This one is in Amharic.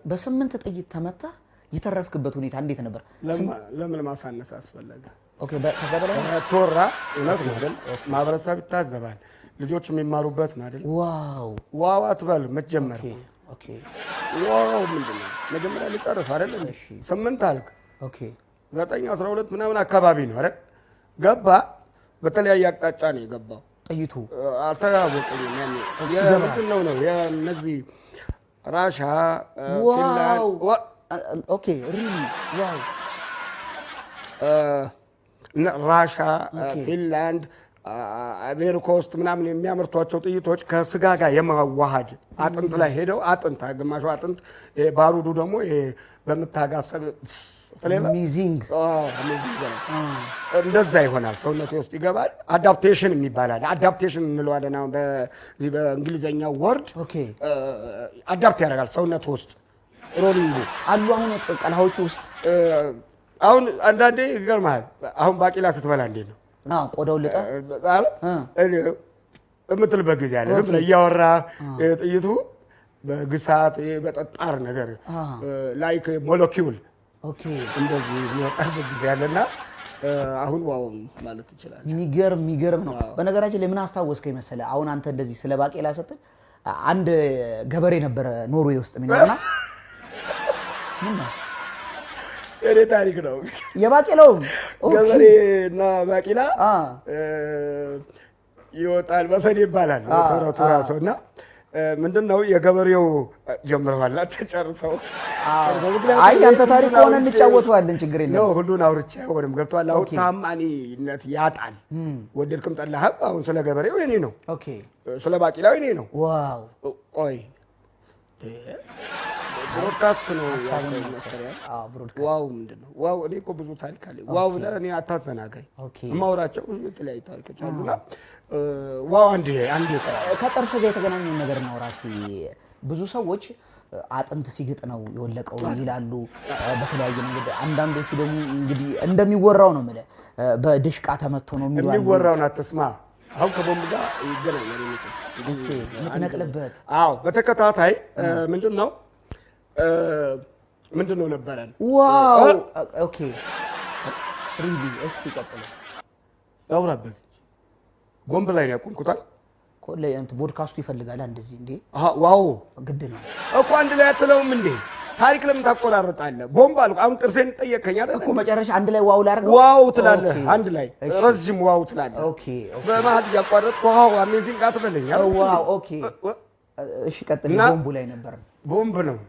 በስምንት ጥይት ተመታ የተረፍክበት ሁኔታ እንዴት ነበር? ለምን ማሳነስ አስፈለገ? ኦኬ ከዛ በላይ ቶራ እውነት ነው አይደል? ማህበረሰብ ይታዘባል። ልጆች የሚማሩበት ነው አይደል? ዋው አትበል መጀመሪያ። ኦኬ ዋው ምንድነው? መጀመሪያ ልጨርስ አይደል? እሺ 8 አልክ። ኦኬ 9 12 ምናምን አካባቢ ነው አይደል? ገባ በተለያየ አቅጣጫ ነው የገባው ጥይቱ። አልተራወቀኝም ያኔ የምንድነው ነው የነዚህ ራሻ ፊንላንድ ኦኬ ሪሊ ዋው ራሻ ፊንላንድ አቤር ኮስት ምናምን የሚያመርቷቸው ጥይቶች ከስጋ ጋር የማዋሃድ አጥንት ላይ ሄደው አጥንት ግማሹ አጥንት ባሩዱ ደግሞ በመታጋሰብ አሜዚንግ እንደዛ ይሆናል። ሰውነቴ ውስጥ ይገባል። አዳፕቴሽን የሚባላል አዳፕቴሽን እንለዋለን አሁን በዚህ በእንግሊዘኛው ወርድ አዳፕት ያደርጋል ሰውነት ውስጥ ሮሊንጉ አሉ። አሁን ቀላዎቹ ውስጥ አሁን አንዳንዴ ይገርምሃል። አሁን ባቂላ ስትበላ እንዴት ነው ቆዳው ልጣ የምትልበት ጊዜ አለ። ዝም ብለህ እያወራህ ጥይቱ በግሳት በጠጣር ነገር ላይክ ሞለኪውል እንደዚህ የሚወጣበት ጊዜ አለና አሁን ዋው ማለት ይችላል። የሚገርም ነው። በነገራችን ላይ ምን አስታወስከኝ መሰለህ? አሁን አንተ እንደዚህ ስለ ባቄላ ስትል አንድ ገበሬ ነበረ ኖርዌይ ውስጥ የሚኖርና ምን ነው የኔ ታሪክ ነው የባቄላው ገበሬና ባቄላ ይወጣል መሰል ይባላል ተረቱ ራሱና ምንድነው የገበሬው ጀምረዋል ተጨርሰው አይ አንተ ታሪክ ሆነ እንጫወተዋለን ችግር የለም ነው ሁሉን አውርቼ ወደም ገብቷል። አሁን ታማኒነት ያጣል ወደድክም ጠላህም አሁን ስለ ገበሬው የኔ ነው። ኦኬ ስለ ባቄላው የኔ ነው። ዋው ቆይ ብሮድካስት ነው ዋው ምንድነው ዋው እኔ እኮ ብዙ ታሪክ አለ ዋው ለእኔ አታዘናጋኝ የማወራቸው የተለያዩ ታሪኮች አሉና ዋው አንዴ ከጥርስ ጋር የተገናኘ ነገር ነው ራስ ብዙ ሰዎች አጥንት ሲግጥ ነው የወለቀው ይላሉ በተለያየ መንገድ። አንዳንዶቹ ደግሞ እንግዲህ እንደሚወራው ነው ማለት በድሽቃ ተመቶ ነው የሚወራው ነው አትስማ። አሁን ከቦምብ ጋር ይገናኛል የምትነቅልበት አዎ በተከታታይ ምንድነው ምንድነው ነበረን ዋው ኦኬ ሪሊ እስቲ ቀጥል አውራበት ቦምብ ላይ ነው ያቆምኩታል። ኮለ አንተ ፖድካስቱ ይፈልጋል እንደዚህ እንዴ ዋው ግድ ነው እኮ አንድ ላይ አትለውም እንዴ? ታሪክ ለምን ታቆራረጣለህ? ቦምብ አልኩ። አሁን ጥርሴን ጠየቀኝ አይደል እኮ መጨረሻ አንድ ላይ ዋው ላርገው ዋው ትላለህ። አንድ ላይ ረጅም ዋው ትላለህ። ኦኬ በመሀል ያቋረጥኩ ዋው አሜዚንግ አትበለኝ። ዋው ኦኬ እሺ ቀጥል። ቦምቡ ላይ ነበር ቦምብ ነው